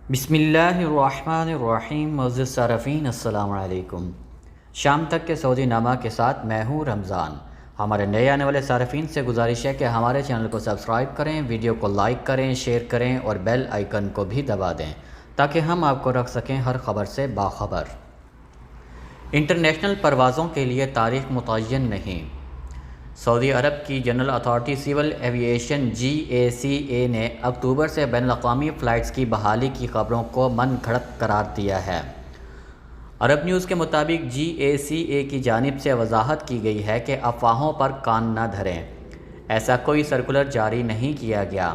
بسم اللہ الرحمن الرحیم۔ معزز صارفین السلام علیکم۔ شام تک کے سعودی نامہ کے ساتھ میں ہوں رمضان۔ ہمارے نئے آنے والے صارفین سے گزارش ہے کہ ہمارے چینل کو سبسکرایب کریں، ویڈیو کو لائک کریں، شیئر کریں اور بیل آئیکن کو بھی دبا دیں تاکہ ہم آپ کو رکھ سکیں ہر خبر سے باخبر۔ انٹرنیشنل پروازوں کے لیے تاریخ متعین نہیں۔ سعودی عرب کی جنرل اتھارٹی سول ایوی ایشن GACA نے اکتوبر سے بین الاقوامی فلائٹس کی بحالی کی خبروں کو من گھڑت قرار دیا ہے۔ عرب نیوز کے مطابق GACA کی جانب سے وضاحت کی گئی ہے کہ افواہوں پر کان نہ دھریں، ایسا کوئی سرکولر جاری نہیں کیا گیا۔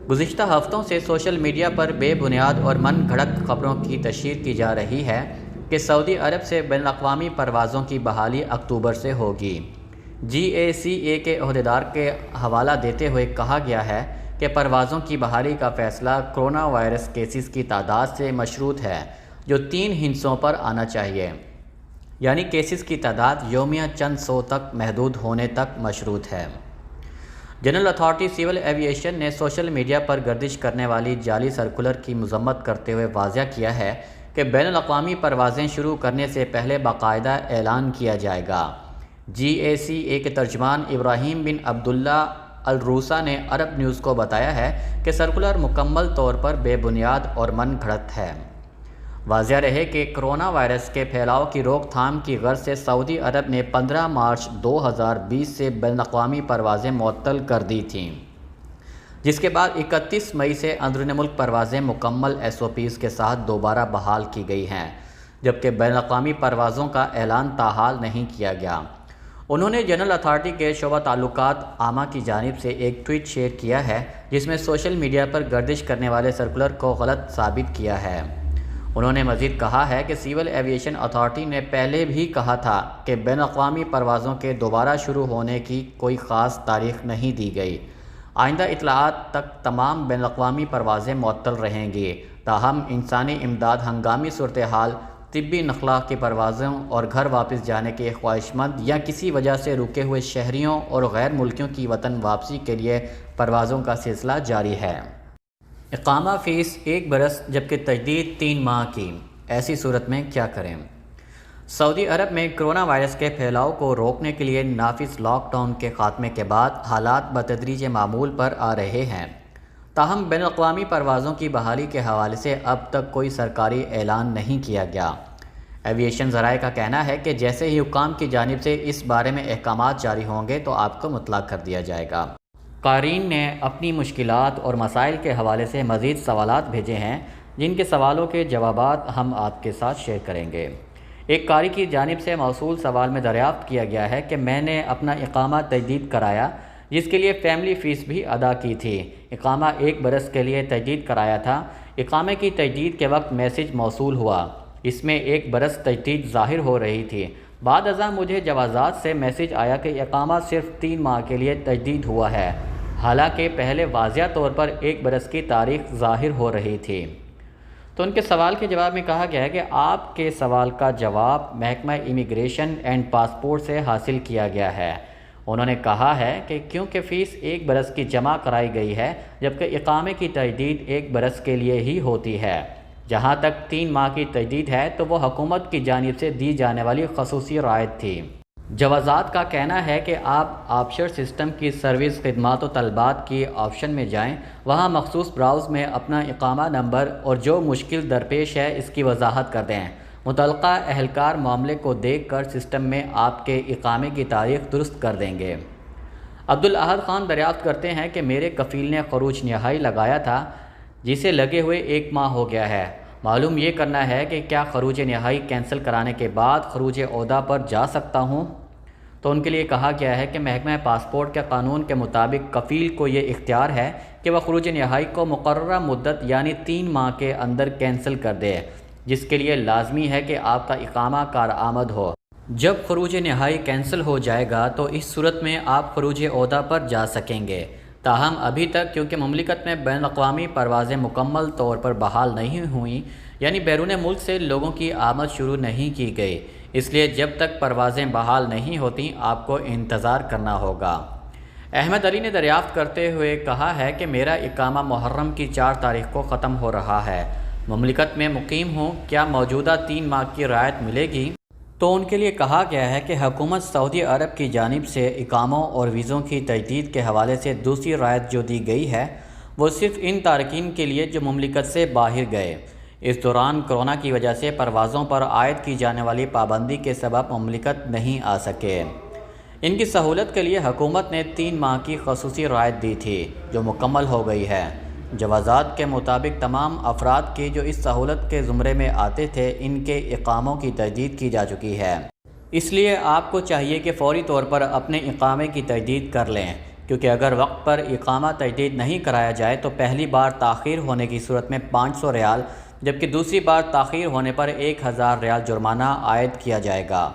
گزشتہ ہفتوں سے سوشل میڈیا پر بے بنیاد اور من گھڑت خبروں کی تشہیر کی جا رہی ہے کہ سعودی عرب سے بین الاقوامی پروازوں کی بحالی اکتوبر سے ہوگی۔ GACA کے عہدیدار کے حوالہ دیتے ہوئے کہا گیا ہے کہ پروازوں کی بحالی کا فیصلہ کرونا وائرس کیسز کی تعداد سے مشروط ہے جو 3 ہندسوں پر آنا چاہیے، یعنی کیسز کی تعداد یومیہ چند سو تک محدود ہونے تک مشروط ہے۔ جنرل اتھارٹی سول ایوی ایشن نے سوشل میڈیا پر گردش کرنے والی جعلی سرکولر کی مذمت کرتے ہوئے واضح کیا ہے کہ بین الاقوامی پروازیں شروع کرنے سے پہلے باقاعدہ اعلان کیا جائے گا۔ GACA کے ترجمان ابراہیم بن عبداللہ الروسا نے عرب نیوز کو بتایا ہے کہ سرکولر مکمل طور پر بے بنیاد اور من گھڑت ہے۔ واضح رہے کہ کرونا وائرس کے پھیلاؤ کی روک تھام کی غرض سے سعودی عرب نے 15 مارچ 2020 سے بین الاقوامی پروازیں معطل کر دی تھیں، جس کے بعد 31 مئی سے اندرون ملک پروازیں مکمل SOPs کے ساتھ دوبارہ بحال کی گئی ہیں، جبکہ بین الاقوامی پروازوں کا اعلان تاحال نہیں کیا گیا۔ انہوں نے جنرل اتھارٹی کے شعبہ تعلقات عامہ کی جانب سے ایک ٹویٹ شیئر کیا ہے جس میں سوشل میڈیا پر گردش کرنے والے سرکولر کو غلط ثابت کیا ہے۔ انہوں نے مزید کہا ہے کہ سول ایویشن اتھارٹی نے پہلے بھی کہا تھا کہ بین الاقوامی پروازوں کے دوبارہ شروع ہونے کی کوئی خاص تاریخ نہیں دی گئی۔ آئندہ اطلاعات تک تمام بین الاقوامی پروازیں معطل رہیں گی، تاہم انسانی امداد، ہنگامی صورتحال، طبی نقلہ کی پروازوں اور گھر واپس جانے کے خواہش مند یا کسی وجہ سے رکے ہوئے شہریوں اور غیر ملکیوں کی وطن واپسی کے لیے پروازوں کا سلسلہ جاری ہے۔ اقامہ فیس 1 برس جبکہ تجدید 3 ماہ کی، ایسی صورت میں کیا کریں؟ سعودی عرب میں کرونا وائرس کے پھیلاؤ کو روکنے کے لیے نافذ لاک ڈاؤن کے خاتمے کے بعد حالات بتدریج معمول پر آ رہے ہیں، تاہم بین الاقوامی پروازوں کی بحالی کے حوالے سے اب تک کوئی سرکاری اعلان نہیں کیا گیا۔ ایویشن ذرائع کا کہنا ہے کہ جیسے ہی حکام کی جانب سے اس بارے میں احکامات جاری ہوں گے تو آپ کو مطلع کر دیا جائے گا۔ قارئین نے اپنی مشکلات اور مسائل کے حوالے سے مزید سوالات بھیجے ہیں جن کے سوالوں کے جوابات ہم آپ کے ساتھ شیئر کریں گے۔ ایک قاری کی جانب سے موصول سوال میں دریافت کیا گیا ہے کہ میں نے اپنا اقامہ تجدید کرایا جس کے لیے فیملی فیس بھی ادا کی تھی۔ اقامہ 1 برس کے لیے تجدید کرایا تھا۔ اقامے کی تجدید کے وقت میسج موصول ہوا، اس میں 1 برس تجدید ظاہر ہو رہی تھی۔ بعد ازاں مجھے جوازات سے میسج آیا کہ اقامہ صرف 3 ماہ کے لیے تجدید ہوا ہے، حالانکہ پہلے واضح طور پر 1 برس کی تاریخ ظاہر ہو رہی تھی۔ تو ان کے سوال کے جواب میں کہا گیا ہے کہ آپ کے سوال کا جواب محکمہ امیگریشن اینڈ پاسپورٹ سے حاصل کیا گیا ہے۔ انہوں نے کہا ہے کہ کیونکہ فیس 1 برس کی جمع کرائی گئی ہے جبکہ اقامے کی تجدید 1 برس کے لیے ہی ہوتی ہے، جہاں تک 3 ماہ کی تجدید ہے تو وہ حکومت کی جانب سے دی جانے والی خصوصی رعایت تھی۔ جوازات کا کہنا ہے کہ آپ آفشور سسٹم کی سروس خدمات و طلبات کی آپشن میں جائیں، وہاں مخصوص براؤز میں اپنا اقامہ نمبر اور جو مشکل درپیش ہے اس کی وضاحت کر دیں۔ متعلقہ اہلکار معاملے کو دیکھ کر سسٹم میں آپ کے اقامے کی تاریخ درست کر دیں گے۔ عبدالاحد خان دریافت کرتے ہیں کہ میرے کفیل نے خروج نہائی لگایا تھا جسے لگے ہوئے 1 ماہ ہو گیا ہے۔ معلوم یہ کرنا ہے کہ کیا خروج نہائی کینسل کرانے کے بعد خروج عہدہ پر جا سکتا ہوں؟ تو ان کے لیے کہا گیا ہے کہ محکمہ پاسپورٹ کے قانون کے مطابق کفیل کو یہ اختیار ہے کہ وہ خروج نہائی کو مقررہ مدت یعنی 3 ماہ کے اندر کینسل کر دے، جس کے لیے لازمی ہے کہ آپ کا اقامہ کارآمد ہو۔ جب خروج نہائی کینسل ہو جائے گا تو اس صورت میں آپ خروج عہدہ پر جا سکیں گے، تاہم ابھی تک کیونکہ مملکت میں بین الاقوامی پروازیں مکمل طور پر بحال نہیں ہوئیں، یعنی بیرون ملک سے لوگوں کی آمد شروع نہیں کی گئی، اس لیے جب تک پروازیں بحال نہیں ہوتیں آپ کو انتظار کرنا ہوگا۔ احمد علی نے دریافت کرتے ہوئے کہا ہے کہ میرا اقامہ محرم کی 4 تاریخ کو ختم ہو رہا ہے، مملکت میں مقیم ہوں، کیا موجودہ 3 ماہ کی رعایت ملے گی؟ تو ان کے لیے کہا گیا ہے کہ حکومت سعودی عرب کی جانب سے اقاموں اور ویزوں کی تجدید کے حوالے سے دوسری رعایت جو دی گئی ہے وہ صرف ان تارکین کے لیے جو مملکت سے باہر گئے، اس دوران کورونا کی وجہ سے پروازوں پر عائد کی جانے والی پابندی کے سبب مملکت نہیں آ سکے۔ ان کی سہولت کے لیے حکومت نے 3 ماہ کی خصوصی رعایت دی تھی جو مکمل ہو گئی ہے۔ جوازات کے مطابق تمام افراد کی جو اس سہولت کے زمرے میں آتے تھے ان کے اقاموں کی تجدید کی جا چکی ہے، اس لیے آپ کو چاہیے کہ فوری طور پر اپنے اقامے کی تجدید کر لیں، کیونکہ اگر وقت پر اقامہ تجدید نہیں کرایا جائے تو پہلی بار تاخیر ہونے کی صورت میں 500 ریال جبکہ دوسری بار تاخیر ہونے پر 1000 ریال جرمانہ عائد کیا جائے گا۔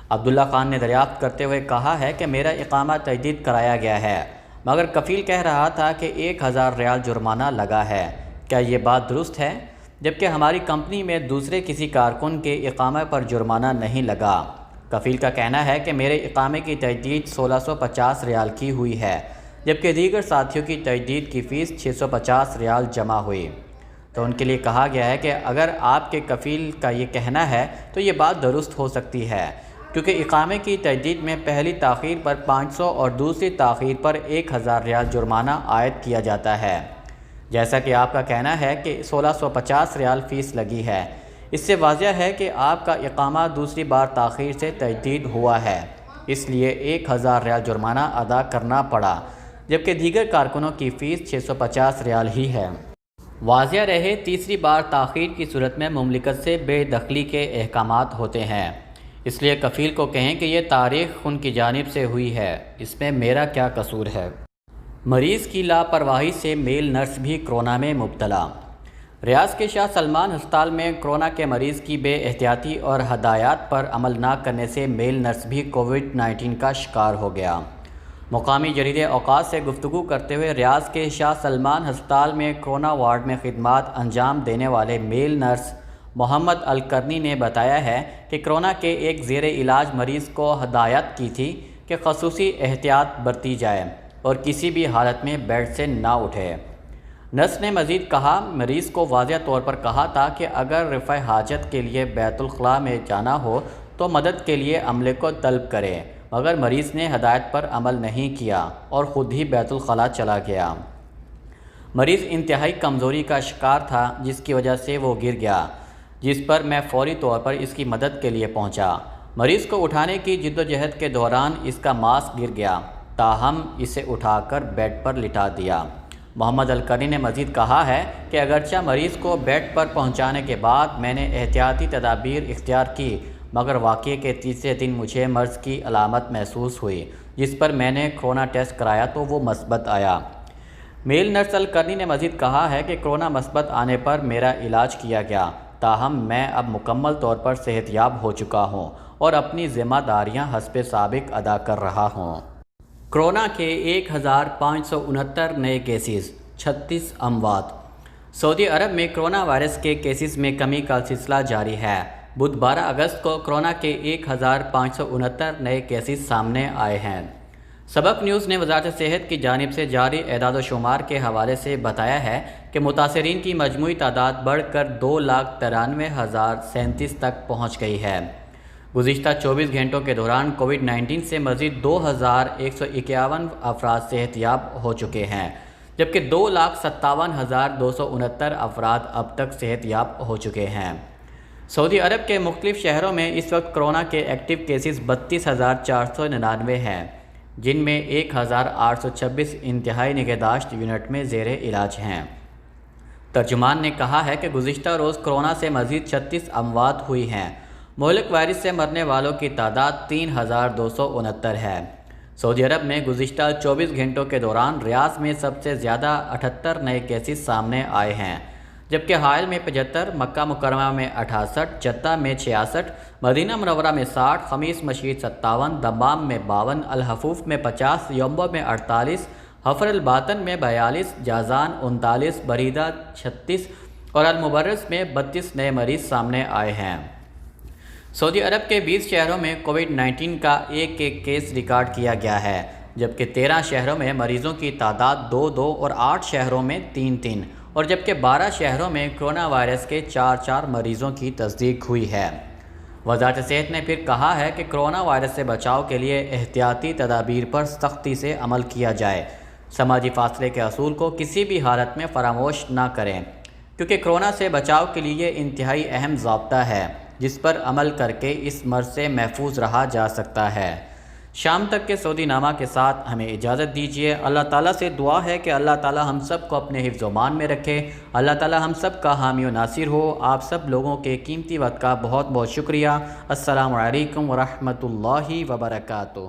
عبداللہ خان نے دریافت کرتے ہوئے کہا ہے کہ میرا اقامہ تجدید کرایا گیا ہے، مگر کفیل کہہ رہا تھا کہ 1000 ریال جرمانہ لگا ہے، کیا یہ بات درست ہے؟ جبکہ ہماری کمپنی میں دوسرے کسی کارکن کے اقامے پر جرمانہ نہیں لگا۔ کفیل کا کہنا ہے کہ میرے اقامے کی تجدید 1650 ریال کی ہوئی ہے، جبکہ دیگر ساتھیوں کی تجدید کی فیس 650 ریال جمع ہوئی۔ تو ان کے لیے کہا گیا ہے کہ اگر آپ کے کفیل کا یہ کہنا ہے تو یہ بات درست ہو سکتی ہے، کیونکہ اقامے کی تجدید میں پہلی تاخیر پر 500 اور دوسری تاخیر پر 1000 ریال جرمانہ عائد کیا جاتا ہے۔ جیسا کہ آپ کا کہنا ہے کہ 1650 ریال فیس لگی ہے، اس سے واضح ہے کہ آپ کا اقامہ دوسری بار تاخیر سے تجدید ہوا ہے، اس لیے 1000 ریال جرمانہ ادا کرنا پڑا، جبکہ دیگر کارکنوں کی فیس 650 ریال ہی ہے۔ واضح رہے، تیسری بار تاخیر کی صورت میں مملکت سے بے دخلی کے احکامات ہوتے ہیں، اس لیے کفیل کو کہیں کہ یہ تاریخ ان کی جانب سے ہوئی ہے، اس میں میرا کیا قصور ہے۔ مریض کی لاپرواہی سے میل نرس بھی کورونا میں مبتلا۔ ریاض کے شاہ سلمان ہسپتال میں کورونا کے مریض کی بے احتیاطی اور ہدایات پر عمل نہ کرنے سے میل نرس بھی کووڈ-19 کا شکار ہو گیا۔ مقامی جریدے اوقات سے گفتگو کرتے ہوئے ریاض کے شاہ سلمان ہسپتال میں کورونا وارڈ میں خدمات انجام دینے والے میل نرس محمد الکرنی نے بتایا ہے کہ کورونا کے ایک زیر علاج مریض کو ہدایت کی تھی کہ خصوصی احتیاط برتی جائے اور کسی بھی حالت میں بیڈ سے نہ اٹھے۔ نرس نے مزید کہا، مریض کو واضح طور پر کہا تھا کہ اگر رفع حاجت کے لیے بیت الخلاء میں جانا ہو تو مدد کے لیے عملے کو طلب کرے، مگر مریض نے ہدایت پر عمل نہیں کیا اور خود ہی بیت الخلاء چلا گیا۔ مریض انتہائی کمزوری کا شکار تھا جس کی وجہ سے وہ گر گیا، جس پر میں فوری طور پر اس کی مدد کے لیے پہنچا۔ مریض کو اٹھانے کی جدوجہد کے دوران اس کا ماسک گر گیا، تاہم اسے اٹھا کر بیڈ پر لٹا دیا۔ محمد الکرنی نے مزید کہا ہے کہ اگرچہ مریض کو بیڈ پر پہنچانے کے بعد میں نے احتیاطی تدابیر اختیار کی، مگر واقعے کے تیسرے دن مجھے مرض کی علامت محسوس ہوئی، جس پر میں نے کورونا ٹیسٹ کرایا تو وہ مثبت آیا۔ میل نرس الکرنی نے مزید کہا ہے کہ کورونا مثبت آنے پر میرا علاج کیا گیا، تاہم میں اب مکمل طور پر صحت یاب ہو چکا ہوں اور اپنی ذمہ داریاں حسب سابق ادا کر رہا ہوں۔ کورونا کے 1569 نئے کیسز، 36 اموات۔ سعودی عرب میں کورونا وائرس کے کیسز میں کمی کا سلسلہ جاری ہے۔ بدھ 12 اگست کو کورونا کے 1569 نئے کیسز سامنے آئے ہیں۔ سبق نیوز نے وزارت صحت کی جانب سے جاری اعداد و شمار کے حوالے سے بتایا ہے کہ متاثرین کی مجموعی تعداد بڑھ کر 2,93,037 تک پہنچ گئی ہے۔ گزشتہ 24 گھنٹوں کے دوران کووڈ-19 سے مزید 2,151 افراد صحت یاب ہو چکے ہیں، جبکہ 2,57,269 افراد اب تک صحت یاب ہو چکے ہیں۔ سعودی عرب کے مختلف شہروں میں اس وقت کورونا کے ایکٹیو کیسز 32,499 ہیں، جن میں 1,826 انتہائی نگہداشت یونٹ میں زیر علاج ہیں۔ ترجمان نے کہا ہے کہ گزشتہ روز کورونا سے مزید 36 اموات ہوئی ہیں۔ مہلک وائرس سے مرنے والوں کی تعداد 3,269 ہے۔ سعودی عرب میں گزشتہ 24 گھنٹوں کے دوران ریاض میں سب سے زیادہ 78 نئے کیسز سامنے آئے ہیں، جبکہ حائل میں 75، مکہ مکرمہ میں 68، جدہ میں 66، مدینہ منورہ میں 60، خمیس مشید 57، دمام میں 52، الحفوف میں 50، یمبو میں 48، حفر الباطن میں 42، جازان 39، بریدہ 36 اور المبرز میں 32 نئے مریض سامنے آئے ہیں۔ سعودی عرب کے 20 شہروں میں کووڈ-19 کا ایک کیس ریکارڈ کیا گیا ہے، جبکہ 13 شہروں میں مریضوں کی تعداد 2 اور 8 شہروں میں 3 اور جبکہ 12 شہروں میں کرونا وائرس کے 4 مریضوں کی تصدیق ہوئی ہے۔ وزارت صحت نے پھر کہا ہے کہ کرونا وائرس سے بچاؤ کے لیے احتیاطی تدابیر پر سختی سے عمل کیا جائے۔ سماجی فاصلے کے اصول کو کسی بھی حالت میں فراموش نہ کریں، کیونکہ کرونا سے بچاؤ کے لیے یہ انتہائی اہم ضابطہ ہے جس پر عمل کر کے اس مرض سے محفوظ رہا جا سکتا ہے۔ شام تک کے سعودی نامہ کے ساتھ ہمیں اجازت دیجیے۔ اللہ تعالیٰ سے دعا ہے کہ اللہ تعالیٰ ہم سب کو اپنے حفظ و امان میں رکھے۔ اللہ تعالیٰ ہم سب کا حامی و ناصر ہو۔ آپ سب لوگوں کے قیمتی وقت کا بہت بہت شکریہ۔ السلام علیکم ورحمۃ اللہ وبرکاتہ۔